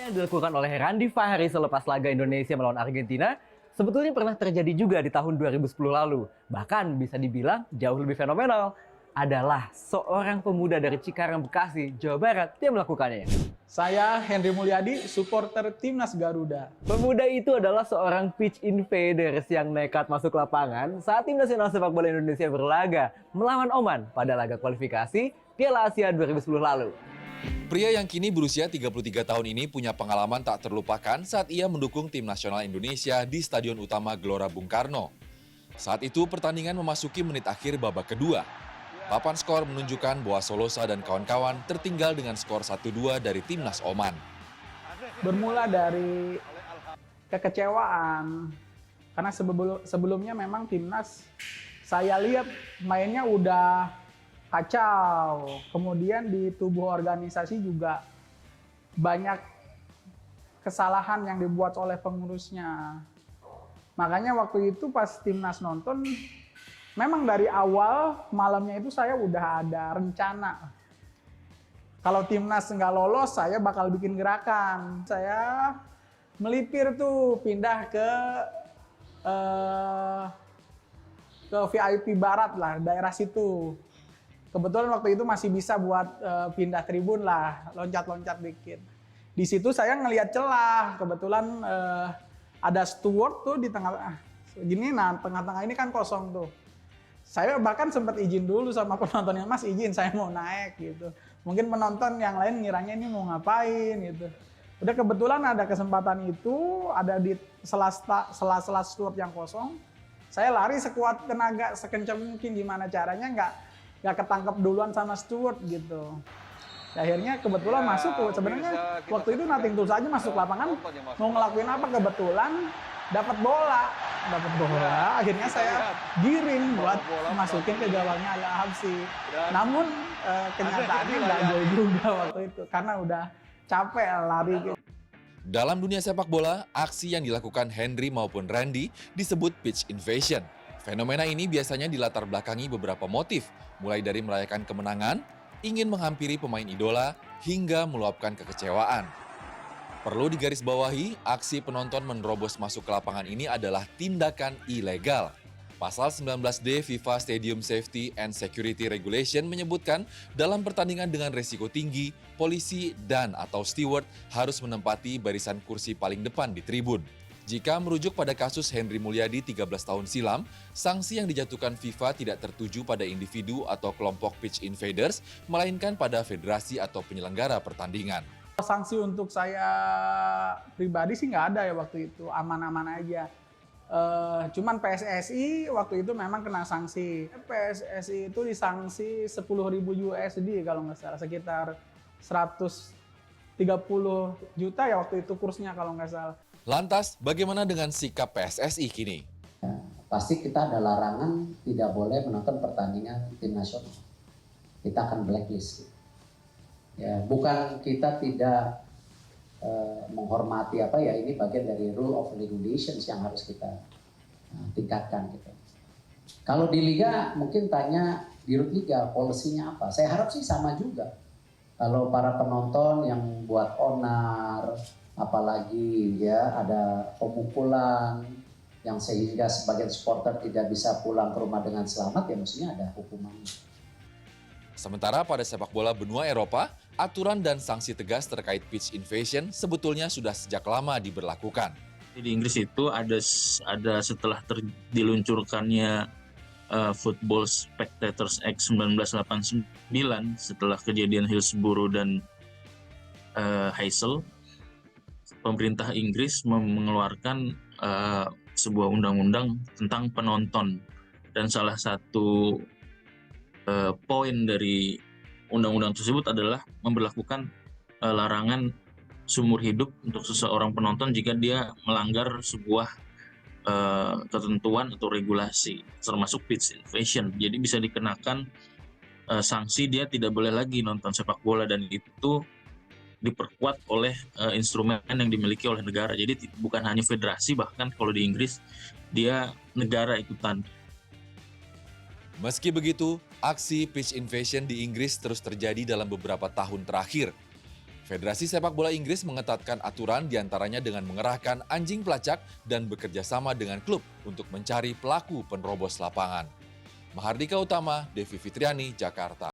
Yang dilakukan oleh Randy Fahri selepas laga Indonesia melawan Argentina sebetulnya pernah terjadi juga di tahun 2010 lalu. Bahkan bisa dibilang jauh lebih fenomenal. Adalah seorang pemuda dari Cikarang, Bekasi, Jawa Barat yang melakukannya. Saya Henry Mulyadi, supporter Timnas Garuda. Pemuda itu adalah seorang pitch invaders yang nekat masuk lapangan saat Tim Nasional Sepak Bola Indonesia berlaga melawan Oman pada laga kualifikasi Piala Asia 2010 lalu. Pria yang kini berusia 33 tahun ini punya pengalaman tak terlupakan saat ia mendukung Tim Nasional Indonesia di Stadion Utama Gelora Bung Karno. Saat itu pertandingan memasuki menit akhir babak kedua. Papan skor menunjukkan bahwa Solosa dan kawan-kawan tertinggal dengan skor 1-2 dari Timnas Oman. Bermula dari kekecewaan, karena sebelumnya memang Timnas saya lihat mainnya udah kacau. Kemudian di tubuh organisasi juga banyak kesalahan yang dibuat oleh pengurusnya. Makanya waktu itu pas Timnas nonton, memang dari awal malamnya itu saya udah ada rencana. Kalau Timnas nggak lolos, saya bakal bikin gerakan. Saya melipir tuh pindah ke VIP Barat lah, daerah situ. Kebetulan waktu itu masih bisa buat pindah tribun lah, loncat-loncat dikit. Di situ saya ngelihat celah, kebetulan ada steward tuh di tengah, gini, nah tengah-tengah ini kan kosong tuh. Saya bahkan sempat izin dulu sama penontonnya, Mas izin saya mau naik gitu. Mungkin penonton yang lain ngiranya ini mau ngapain gitu. Udah kebetulan ada kesempatan itu, ada di sela-sela steward yang kosong. Saya lari sekuat tenaga, sekencang mungkin, gimana caranya nggak ketangkep duluan sama steward gitu. Akhirnya kebetulan masuk, sebenarnya waktu itu nothing tulus aja masuk lapangan, mau ngelakuin apa, kebetulan dapat bola, akhirnya saya giring buat masukin ke gawangnya Al-Habsyi. Namun kenyataannya nggak gol juga waktu itu, karena udah capek lari. Dalam dunia sepak bola, aksi yang dilakukan Henry maupun Randy disebut pitch invasion. Fenomena ini biasanya dilatar belakangi beberapa motif, mulai dari merayakan kemenangan, ingin menghampiri pemain idola, hingga meluapkan kekecewaan. Perlu digarisbawahi, aksi penonton menerobos masuk ke lapangan ini adalah tindakan ilegal. Pasal 19D FIFA Stadium Safety and Security Regulation menyebutkan dalam pertandingan dengan resiko tinggi, polisi dan/atau steward harus menempati barisan kursi paling depan di tribun. Jika merujuk pada kasus Henry Mulyadi 13 tahun silam, sanksi yang dijatuhkan FIFA tidak tertuju pada individu atau kelompok pitch invaders, melainkan pada federasi atau penyelenggara pertandingan. Sanksi untuk saya pribadi sih nggak ada ya waktu itu, aman-aman aja. Cuman PSSI waktu itu memang kena sanksi. PSSI itu disanksi 10.000 USD kalau nggak salah, sekitar 130 juta ya waktu itu kursnya kalau nggak salah. Lantas, bagaimana dengan sikap PSSI kini? Pasti kita ada larangan tidak boleh menonton pertandingan tim nasional. Kita akan blacklist. Ya, bukan kita tidak menghormati ini bagian dari rule of regulations yang harus kita tingkatkan gitu. Kalau di liga mungkin tanya di liga polisinya apa? Saya harap sih sama juga. Kalau para penonton yang buat onar, apalagi ya ada pemukulan yang sehingga sebagian supporter tidak bisa pulang ke rumah dengan selamat, ya mestinya ada hukumannya. Sementara pada sepak bola benua Eropa, aturan dan sanksi tegas terkait pitch invasion sebetulnya sudah sejak lama diberlakukan. Di Inggris itu ada setelah diluncurkannya Football Spectators Act 1989 setelah kejadian Hillsborough dan Heysel, pemerintah Inggris mengeluarkan sebuah undang-undang tentang penonton, dan salah satu poin dari undang-undang tersebut adalah memberlakukan larangan seumur hidup untuk seseorang penonton jika dia melanggar sebuah ketentuan atau regulasi, termasuk pitch invasion. Jadi bisa dikenakan sanksi, dia tidak boleh lagi nonton sepak bola, dan itu diperkuat oleh instrumen yang dimiliki oleh negara. Jadi bukan hanya federasi, bahkan kalau di Inggris dia negara ikutan. Meski begitu, aksi pitch invasion di Inggris terus terjadi dalam beberapa tahun terakhir. Federasi Sepak Bola Inggris mengetatkan aturan diantaranya dengan mengerahkan anjing pelacak dan bekerja sama dengan klub untuk mencari pelaku penerobos lapangan. Mahardika Utama, Devi Fitriani, Jakarta.